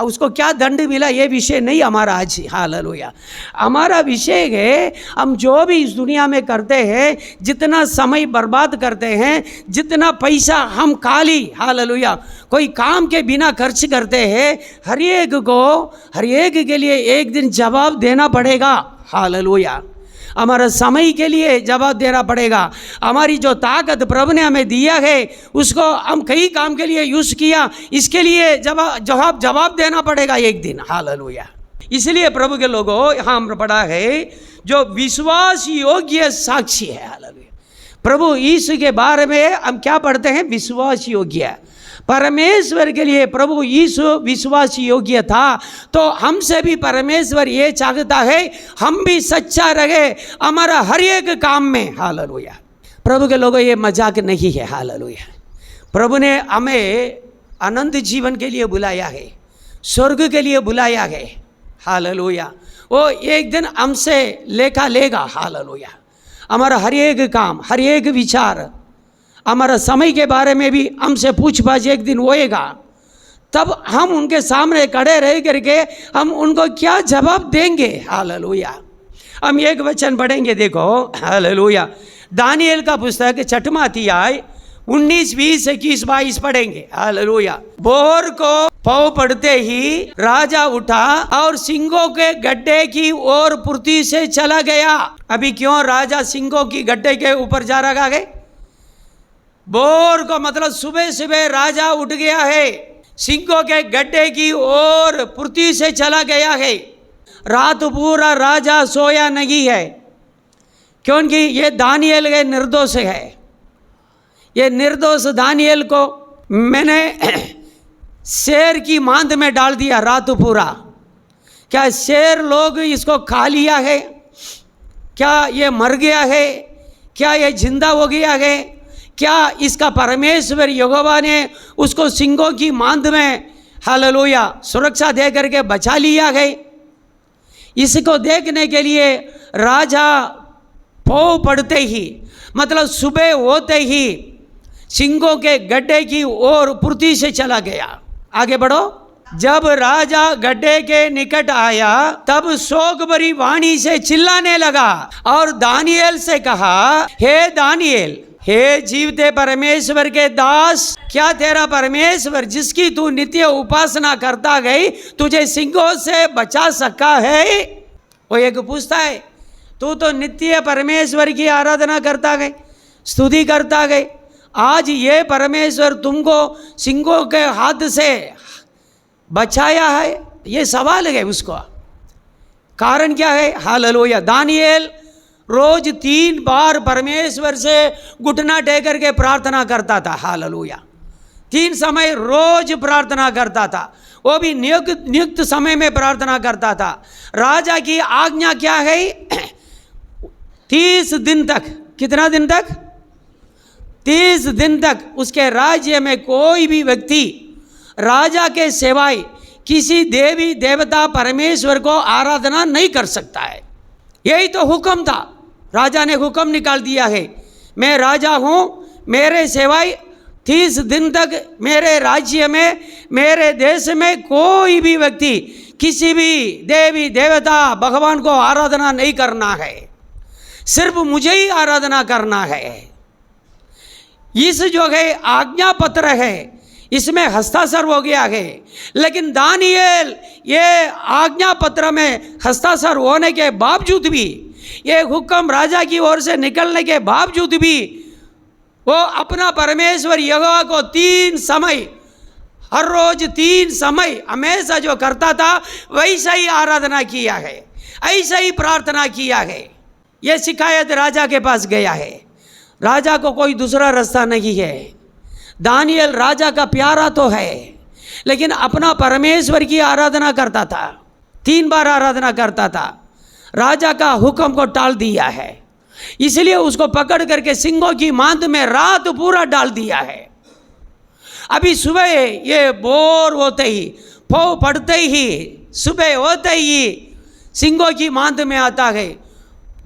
उसको क्या दंड मिला ये विषय नहीं हमारा आज। हालेलुया। हमारा विषय है हम जो भी इस दुनिया में करते हैं, जितना समय बर्बाद करते हैं, जितना पैसा हम खाली, हालेलुया, कोई काम के बिना खर्च करते हैं, हर एक के लिए एक दिन जवाब देना पड़ेगा। हालेलुया। हमारा समय के लिए जवाब देना पड़ेगा। हमारी जो ताकत प्रभु ने हमें दिया है उसको हम कई काम के लिए यूज़ किया, इसके लिए जवाब देना पड़ेगा एक दिन। हालेलुया। इसलिए प्रभु के लोगों, यहाँ हम पढ़ा है जो विश्वास योग्य साक्षी है। हालेलुया। प्रभु यीशु के बारे में हम क्या पढ़ते हैं? विश्वास योग्य। परमेश्वर के लिए प्रभु यीशु विश्वास योग्य था, तो हमसे भी परमेश्वर ये चाहता है हम भी सच्चा रहे हमारा हर एक काम में। हालेलुया। प्रभु के लोगों, ये मजाक नहीं है। हालेलुया। प्रभु ने हमें अनंत जीवन के लिए बुलाया है, स्वर्ग के लिए बुलाया है। हालेलुया। वो एक दिन हमसे लेखा लेगा। हालेलुया। हमारा हर एक काम, हर एक विचार, हमारा समय के बारे में भी हमसे पूछ-पाछ एक दिन होएगा। तब हम उनके सामने खड़े रह करके हम उनको क्या जवाब देंगे? हालेलुया। हम एक वचन पढ़ेंगे, देखो। हालेलुया। दानिएल का पुस्तक 6वां अध्याय 19, 20, 21, 22 पढ़ेंगे। हालेलुया। भोर को पौ पड़ते ही राजा उठा और सिंहों के गड्ढे की ओर फुर्ती से चला गया। अभी क्यों राजा सिंहों की गड्ढे के ऊपर जा रहा है? भोर को मतलब सुबह सुबह राजा उठ गया है, सिंहों के गड्ढे की ओर फुर्ती से चला गया है। रात पूरा राजा सोया नहीं है, क्योंकि ये दानिएल के निर्दोष है। ये निर्दोष दानिएल को मैंने शेर की मांद में डाल दिया रात पूरा। क्या शेर लोग इसको खा लिया है? क्या ये मर गया है, क्या ये जिंदा हो गया है, क्या इसका परमेश्वर यहोवा ने उसको सिंगों की मांद में हालेलुया सुरक्षा दे करके बचा लिया है। इसको देखने के लिए राजा पौ पड़ते ही मतलब सुबह होते ही सिंगों के गड्ढे की ओर फुर्ती से चला गया। आगे बढ़ो। जब राजा गड्ढे के निकट आया तब शोक भरी वाणी से चिल्लाने लगा और दानियेल से कहा, हे दानियेल, हे जीवते परमेश्वर के दास, क्या तेरा परमेश्वर जिसकी तू नित्य उपासना करता गई तुझे सिंगों से बचा सका है? वो एक पूछता है, तू तो नित्य परमेश्वर की आराधना करता गई, स्तुति करता गई, आज ये परमेश्वर तुमको सिंगों के हाथ से बचाया है? ये सवाल है उसको। कारण क्या है? हालेलुया। दानियेल रोज 3 बार परमेश्वर से घुटना टेक करके प्रार्थना करता था। हालेलुया। 3 समय रोज प्रार्थना करता था, वो भी नियुक्त समय में प्रार्थना करता था। राजा की आज्ञा क्या है? 30 दिन तक, कितना दिन तक? 30 दिन तक उसके राज्य में कोई भी व्यक्ति राजा के सिवाय किसी देवी देवता परमेश्वर को आराधना नहीं कर सकता है। यही तो हुक्म था। राजा ने हुक्म निकाल दिया है, मैं राजा हूँ, मेरे सिवाय 30 दिन तक मेरे राज्य में, मेरे देश में कोई भी व्यक्ति किसी भी देवी देवता भगवान को आराधना नहीं करना है, सिर्फ मुझे ही आराधना करना है। इस जो है आज्ञा पत्र है, इसमें हस्ताक्षर हो गया है। लेकिन दानियेल ये आज्ञा पत्र में हस्ताक्षर होने के बावजूद भी, ये हुक्म राजा की ओर से निकलने के बावजूद भी वो अपना परमेश्वर यहोवा को 3 समय, हर रोज 3 समय हमेशा जो करता था वैसा ही आराधना किया है, ऐसा ही प्रार्थना किया है। ये शिकायत राजा के पास गया है। राजा को कोई दूसरा रास्ता नहीं है। दानियेल राजा का प्यारा तो है, लेकिन अपना परमेश्वर की आराधना करता था, 3 बार आराधना करता था, राजा का हुक्म को टाल दिया है। इसलिए उसको पकड़ करके सिंगों की मांद में रात पूरा डाल दिया है। अभी सुबह ये बोर होते ही, फौ पड़ते ही, सुबह होते ही सिंगों की मांद में आता है,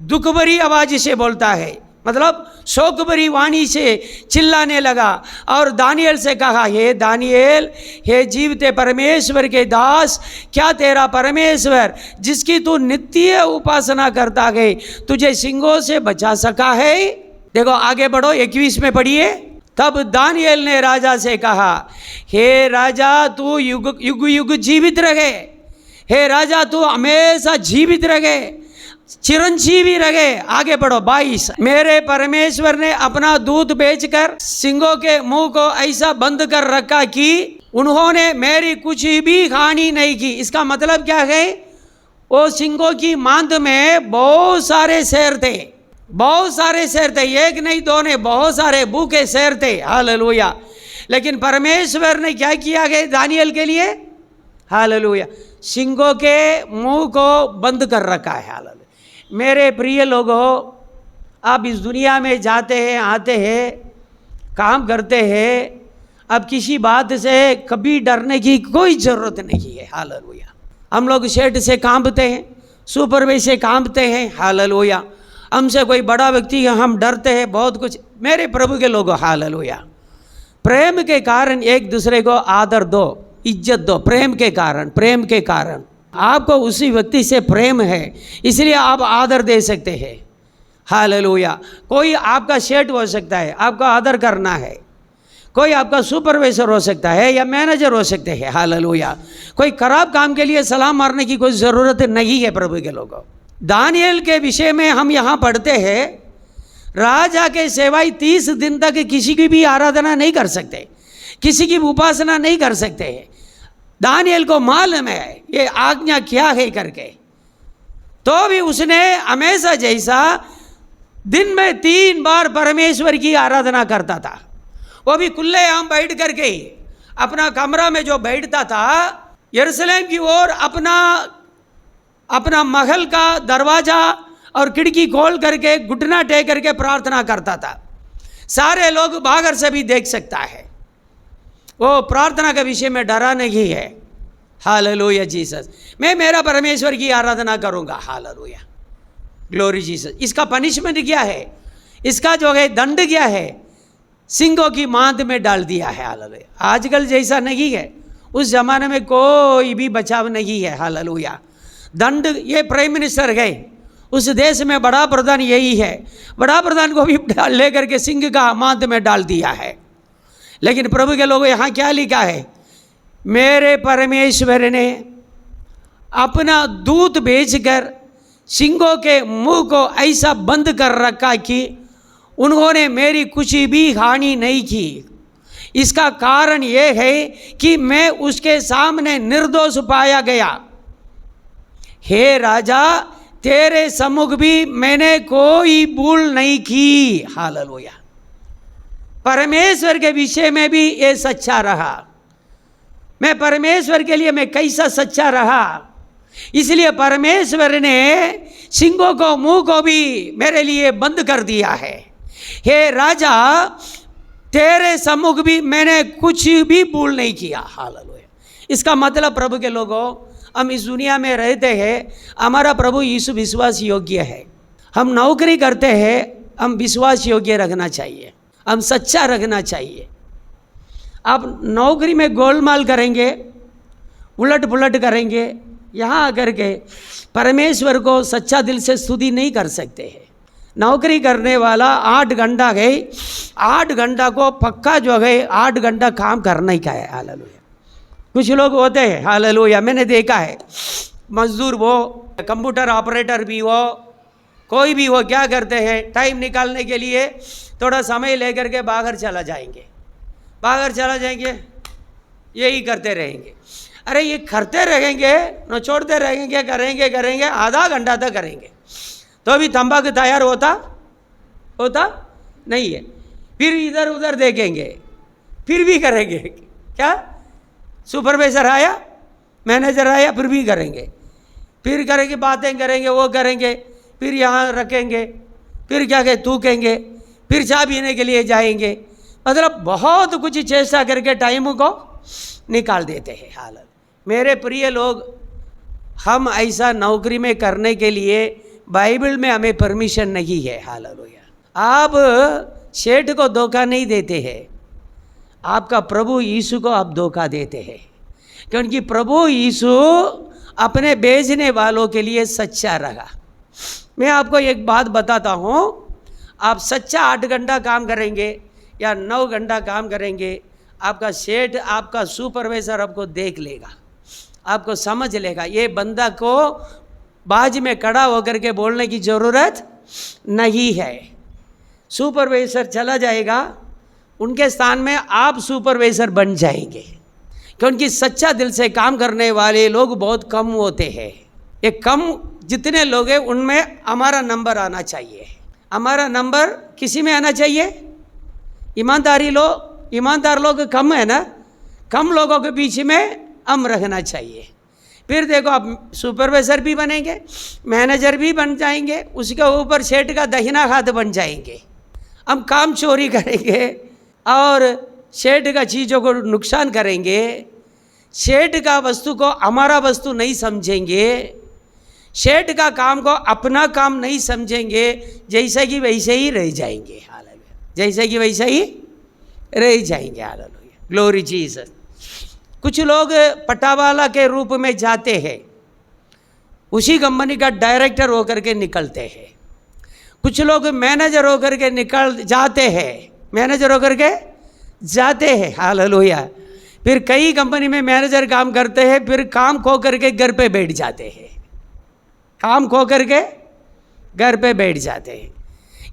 दुख भरी आवाज से बोलता है, मतलब शोक भरी वाणी से चिल्लाने लगा और दानियेल से कहा, हे दानियेल, हे जीवते परमेश्वर के दास, क्या तेरा परमेश्वर जिसकी तू नित्य उपासना करता गए तुझे सिंगों से बचा सका है? देखो आगे बढ़ो, 21 में पढ़िए। तब दानियेल ने राजा से कहा, हे राजा तू युग युग युग जीवित रहे, हे राजा तू हमेशा जीवित रहे, चिरंजीवी रहे। आगे बढ़ो 22। मेरे परमेश्वर ने अपना दूध बेचकर सिंगों के मुंह को ऐसा बंद कर रखा कि उन्होंने मेरी कुछ भी हानि नहीं की। इसका मतलब क्या है? वो सिंगों की मांद में बहुत सारे शेर थे, बहुत सारे शेर थे, एक नहीं दो नहीं, बहुत सारे भूखे शेर थे। हालेलुया। लेकिन परमेश्वर ने क्या किया है दानियेल के लिए? हालेलुया, सिंगों के मुंह को बंद कर रखा है। हालेलुया। मेरे प्रिय लोगों, आप इस दुनिया में जाते हैं, आते हैं, काम करते हैं, अब किसी बात से कभी डरने की कोई ज़रूरत नहीं है। हालेलुया। हम लोग शेड से कांपते हैं, सुपरवाइजर से कांपते हैं। हालेलुया। हमसे कोई बड़ा व्यक्ति है, हम डरते हैं बहुत कुछ। मेरे प्रभु के लोगों, हालेलुया, प्रेम के कारण एक दूसरे को आदर दो, इज्जत दो। प्रेम के कारण, प्रेम के कारण आपको उसी व्यक्ति से प्रेम है, इसलिए आप आदर दे सकते हैं। हालेलुया। कोई आपका शेठ हो सकता है, आपका आदर करना है। कोई आपका सुपरवाइजर हो सकता है या मैनेजर हो सकते हैं। हालेलुया। कोई खराब काम के लिए सलाम मारने की कोई ज़रूरत नहीं है प्रभु के लोगों। दानियेल के विषय में हम यहाँ पढ़ते हैं, राजा के सेवाई 30 दिन तक किसी की भी आराधना नहीं कर सकते, किसी की उपासना नहीं कर सकते। दानियेल को मालूम है ये आज्ञा क्या है करके, तो भी उसने हमेशा जैसा दिन में 3 बार परमेश्वर की आराधना करता था। वो भी खुलेआम बैठ करके ही अपना कमरा में जो बैठता था, यरूशलेम की ओर अपना महल का दरवाजा और खिड़की खोल करके घुटना टेक करके प्रार्थना करता था। सारे लोग बाहर से भी देख सकता है। वो प्रार्थना के विषय में डरा नहीं है। Hallelujah Jesus. मैं मेरा परमेश्वर की आराधना करूंगा। Hallelujah, glory Jesus. इसका पनिशमेंट क्या है? इसका जो है दंड क्या है? सिंहों की मांद में डाल दिया है। हालेलुया। आजकल जैसा नहीं है, उस जमाने में कोई भी बचाव नहीं है। हालेलुया। दंड, ये प्राइम मिनिस्टर गए, उस देश में बड़ा प्रधान यही है, बड़ा प्रधान को भी लेकर के सिंह का मांद में डाल दिया है। लेकिन प्रभु के लोगों, यहाँ क्या लिखा है? मेरे परमेश्वर ने अपना दूत भेजकर सिंहों के मुंह को ऐसा बंद कर रखा कि उन्होंने मेरी कुछ भी हानि नहीं की। इसका कारण ये है कि मैं उसके सामने निर्दोष पाया गया। हे राजा, तेरे सम्मुख भी मैंने कोई भूल नहीं की। हालेलुया। परमेश्वर के विषय में भी ये सच्चा रहा। मैं परमेश्वर के लिए मैं कैसा सच्चा रहा, इसलिए परमेश्वर ने सिंहों को मुंह को भी मेरे लिए बंद कर दिया है। हे राजा, तेरे सम्मुख भी मैंने कुछ भी भूल नहीं किया। हालेलुया। इसका मतलब प्रभु के लोगों, हम इस दुनिया में रहते हैं, हमारा प्रभु यीशु विश्वास योग्य है। हम नौकरी करते हैं, हम विश्वास योग्य रखना चाहिए, हम सच्चा रखना चाहिए। आप नौकरी में गोलमाल करेंगे, उलट पुलट करेंगे, यहाँ आकर के परमेश्वर को सच्चा दिल से स्तुति नहीं कर सकते हैं। नौकरी करने वाला 8 घंटा गए, 8 घंटा को पक्का जो है 8 घंटा काम करना ही का है। हालेलुया। कुछ लोग होते हैं, हालेलुया, मैंने देखा है, मजदूर वो, कंप्यूटर ऑपरेटर भी हो, कोई भी हो, क्या करते हैं, टाइम निकालने के लिए थोड़ा समय लेकर के बाहर चला जाएंगे, यही करते रहेंगे। अरे ये करते रहेंगे, न छोड़ते रहेंगे, करेंगे, आधा घंटा तक करेंगे, तो अभी तंबाकू तैयार होता नहीं है। फिर इधर उधर देखेंगे, फिर भी करेंगे। क्या? सुपरवाइजर आया, मैनेजर आया, फिर भी करेंगे, बातें करेंगे, वो करेंगे, फिर यहाँ रखेंगे, फिर क्या कहे थूकेंगे, फिर चाय पीने के लिए जाएंगे। मतलब बहुत कुछ चेष्टा करके टाइम को निकाल देते हैं। हालत मेरे प्रिय लोग, हम ऐसा नौकरी में करने के लिए बाइबल में हमें परमिशन नहीं है। हालेलुया। आप सेठ को धोखा नहीं देते हैं, आपका प्रभु यीशु को आप धोखा देते हैं, क्योंकि प्रभु यीशु अपने भेजने वालों के लिए सच्चा रहा। मैं आपको एक बात बताता हूँ, आप सच्चा 8 घंटा काम करेंगे या 9 घंटा काम करेंगे, आपका सेठ, आपका सुपरवाइजर आपको देख लेगा, आपको समझ लेगा। ये बंदा को बाज में खड़ा होकर के बोलने की ज़रूरत नहीं है। सुपरवाइजर चला जाएगा, उनके स्थान में आप सुपरवाइजर बन जाएंगे, क्योंकि सच्चा दिल से काम करने वाले लोग बहुत कम होते हैं। ये कम जितने लोग हैं उनमें हमारा नंबर आना चाहिए। हमारा नंबर किसी में आना चाहिए? ईमानदार लोग कम है ना, कम लोगों के बीच में हम रहना चाहिए। फिर देखो, आप सुपरवाइजर भी बनेंगे, मैनेजर भी बन जाएंगे, उसके ऊपर सेठ का दहिना हाथ बन जाएंगे। हम काम चोरी करेंगे और सेठ का चीज़ों को नुकसान करेंगे, सेठ का वस्तु को हमारा वस्तु नहीं समझेंगे, सेठ का काम को अपना काम नहीं समझेंगे, जैसे कि वैसे ही रह जाएंगे। हालेलुया। जैसे कि वैसे ही रह जाएंगे। Hallelujah, glory Jesus. कुछ लोग पटावाला के रूप में जाते हैं, उसी कंपनी का डायरेक्टर होकर के निकलते हैं। कुछ लोग मैनेजर होकर के जाते हैं। हालेलुया। फिर कई कंपनी में मैनेजर काम करते हैं, फिर काम खो करके घर पे बैठ जाते हैं।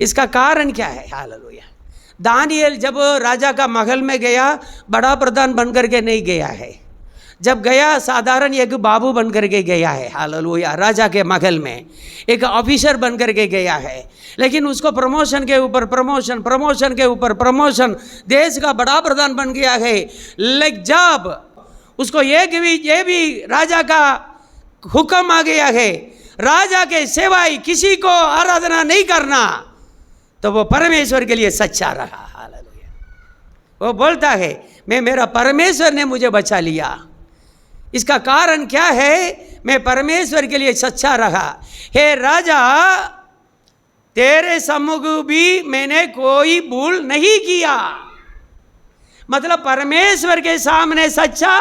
इसका कारण क्या है? हालेलुया। दानिएल जब राजा का महल में गया, बड़ा प्रधान बन करके नहीं गया है। जब गया, साधारण एक बाबू बन करके गया है। हालेलुया। राजा के महल में एक ऑफिसर बन करके गया है, लेकिन उसको प्रमोशन के ऊपर प्रमोशन, देश का बड़ा प्रधान बन गया है। लेकिन जब उसको ये भी राजा का हुक्म आ गया है, राजा के सिवाय किसी को आराधना नहीं करना, तो वो परमेश्वर के लिए सच्चा रहा। हालेलुया। वो बोलता है मैं, मेरा परमेश्वर ने मुझे बचा लिया। इसका कारण क्या है? मैं परमेश्वर के लिए सच्चा रहा। हे राजा, तेरे सम्मुख भी मैंने कोई भूल नहीं किया। मतलब परमेश्वर के सामने सच्चा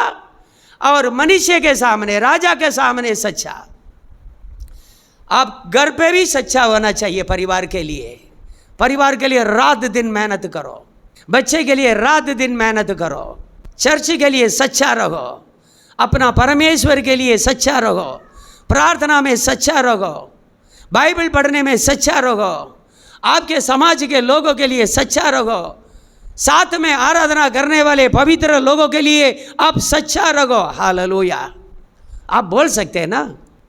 और मनुष्य के सामने, राजा के सामने सच्चा। आप घर पे भी सच्चा होना चाहिए। परिवार के लिए रात दिन मेहनत करो, बच्चे के लिए रात दिन मेहनत करो, चर्च के लिए सच्चा रहो, अपना परमेश्वर के लिए सच्चा रहो, प्रार्थना में सच्चा रहो, बाइबल पढ़ने में सच्चा रहो, आपके समाज के लोगों के लिए सच्चा रहो, साथ में आराधना करने वाले पवित्र लोगों के लिए आप सच्चा रहो। हालेलुया। आप बोल सकते हैं ना,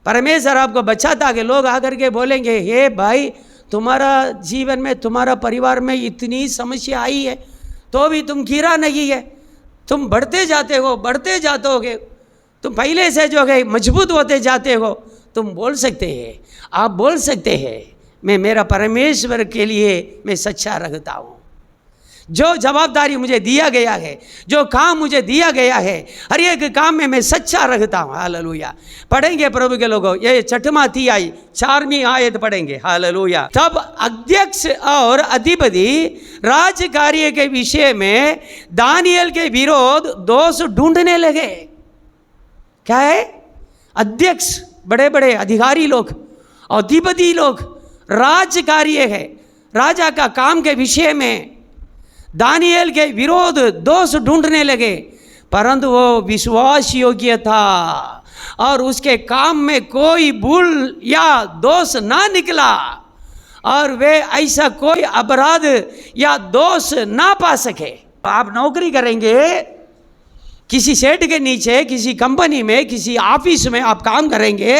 परमेश्वर आपको बचाता कि लोग आकर के बोलेंगे, हे भाई तुम्हारा जीवन में, तुम्हारा परिवार में इतनी समस्या आई है तो भी तुम गिरा नहीं है, तुम बढ़ते जाते होगे, तुम पहले से जो है मजबूत होते जाते हो। तुम बोल सकते हैं, आप बोल सकते हैं, मैं मेरा परमेश्वर के लिए मैं सच्चा रखता हूँ। जो जवाबदारी मुझे दिया गया है, जो काम मुझे दिया गया है, हर एक काम में मैं सच्चा रखता हूँ। हालेलुया। पढ़ेंगे प्रभु के लोगों, ये 6वां अध्याय 4वीं आयत पढ़ेंगे। हालेलुया। तब अध्यक्ष और अधिपति राज कार्य के विषय में दानियल के विरोध दोष ढूंढने लगे। क्या है? अध्यक्ष, बड़े बड़े अधिकारी लोग, अधिपति लोग, राज कार्य है, राजा का काम के विषय में दानियल के विरोध दोष ढूंढने लगे, परंतु वो विश्वास योग्य था और उसके काम में कोई भूल या दोष ना निकला और वे ऐसा कोई अपराध या दोष ना पा सके। आप नौकरी करेंगे, किसी सेठ के नीचे, किसी कंपनी में, किसी ऑफिस में आप काम करेंगे,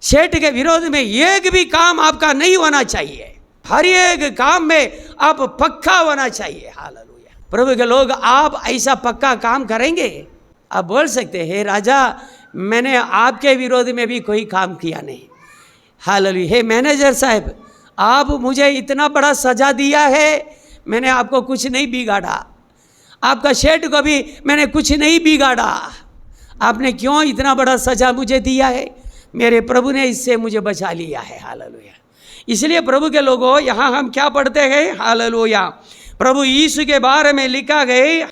सेठ के विरोध में एक भी काम आपका नहीं होना चाहिए। हर एक काम में आप पक्का होना चाहिए। हालेलुया। प्रभु के लोग, आप ऐसा पक्का काम करेंगे? आप बोल सकते हैं, राजा मैंने आपके विरोध में भी कोई काम किया नहीं। हालेलुया। हे मैनेजर साहब, आप मुझे इतना बड़ा सजा दिया है, मैंने आपको कुछ नहीं बिगाड़ा। आपका सेठ को भी मैंने कुछ नहीं बिगाड़ा, आपने क्यों इतना बड़ा सजा मुझे दिया है? मेरे प्रभु ने इससे मुझे बचा लिया है। हालेलुया। इसलिए प्रभु के लोगों, यहाँ हम क्या पढ़ते हैं? हालेलुया। प्रभु यीशु के बारे में लिखा गया,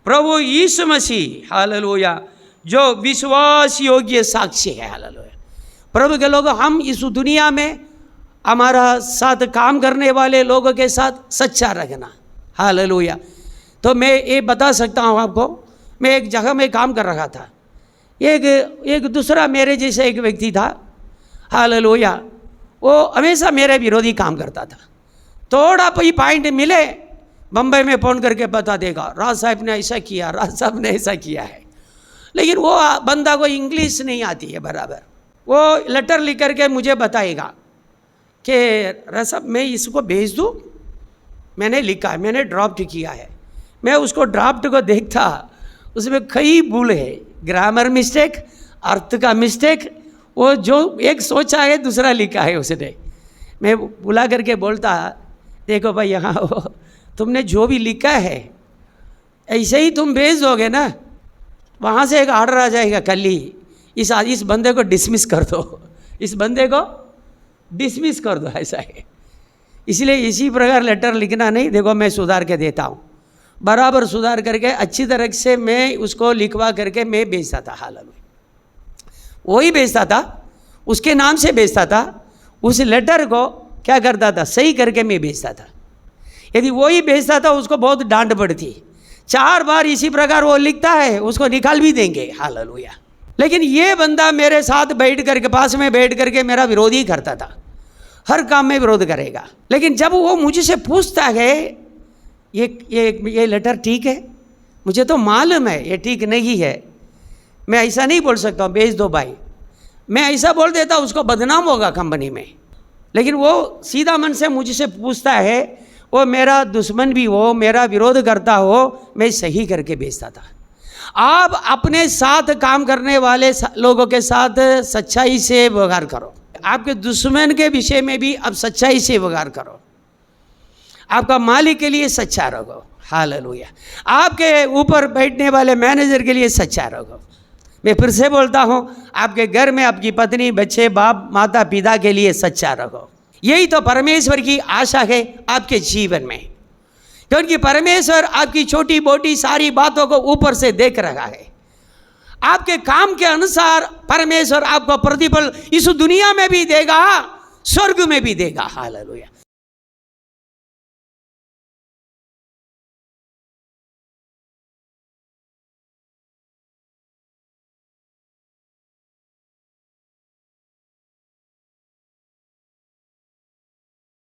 प्रभु यीशु मसीह, हालेलुया, जो विश्वास योग्य साक्षी है। हालेलुया। प्रभु के लोगों, हम इस दुनिया में हमारा साथ काम करने वाले लोगों के साथ सच्चा रखना। हालेलुया। तो मैं ये बता सकता हूँ आपको, मैं एक जगह में काम कर रहा था, एक दूसरा मेरे जैसे एक व्यक्ति था। हालेलुया। वो हमेशा मेरे विरोधी काम करता था। थोड़ा कोई पॉइंट मिले, बम्बई में फ़ोन करके बता देगा, राज साहब ने ऐसा किया, राज साहब ने ऐसा किया है। लेकिन वो बंदा को इंग्लिश नहीं आती है बराबर। वो लेटर लिख करके मुझे बताएगा कि राज साहब मैं इसको भेज दूँ, मैंने लिखा है, मैंने ड्राफ्ट किया है। मैं उसको ड्राफ्ट को देखता, उसमें कई भूल है, ग्रामर मिस्टेक, अर्थ का मिस्टेक, वो जो एक सोचा है दूसरा लिखा है उसने। मैं बुला करके बोलता, देखो भाई यहाँ तुमने जो भी लिखा है ऐसे ही तुम भेज दोगे ना, वहाँ से एक आर्डर आ जाएगा कल ही, इस बंदे को डिसमिस कर दो, इस बंदे को डिसमिस कर दो, ऐसा है। इसलिए इसी प्रकार लेटर लिखना नहीं। देखो मैं सुधार के देता हूँ, बराबर सुधार करके अच्छी तरह से मैं उसको लिखवा करके मैं भेजता था। हालेलुया। वही भेजता था, उसके नाम से भेजता था। उस लेटर को क्या करता था, सही करके मैं भेजता था। यदि वही भेजता था, उसको बहुत डांट पड़ती। 4 बार इसी प्रकार वो लिखता है, उसको निकाल भी देंगे। हालेलुया। लेकिन ये बंदा मेरे साथ बैठ करके, पास में बैठ करके मेरा विरोध ही करता था, हर काम में विरोध करेगा। लेकिन जब वो मुझसे पूछता है ये लेटर ठीक है, मुझे तो मालूम है ये ठीक नहीं है, मैं ऐसा नहीं बोल सकता हूँ, भेज दो भाई। मैं ऐसा बोल देता, उसको बदनाम होगा कंपनी में। लेकिन वो सीधा मन से मुझसे पूछता है, वो मेरा दुश्मन भी हो, मेरा विरोध करता हो, मैं सही करके भेजता था। आप अपने साथ काम करने वाले लोगों के साथ सच्चाई से व्यवहार करो। आपके दुश्मन के विषय में भी आप सच्चाई से व्यवहार करो, आपका मालिक के लिए सच्चा रहो, हालेलुया। आपके ऊपर बैठने वाले मैनेजर के लिए सच्चा रहो। मैं फिर से बोलता हूँ, आपके घर में आपकी पत्नी, बच्चे, बाप, माता पिता के लिए सच्चा रहो। यही तो परमेश्वर की आशा है आपके जीवन में, क्योंकि परमेश्वर आपकी छोटी मोटी सारी बातों को ऊपर से देख रहा है। आपके काम के अनुसार परमेश्वर आपको प्रतिफल इस दुनिया में भी देगा, स्वर्ग में भी देगा, हालेलुया।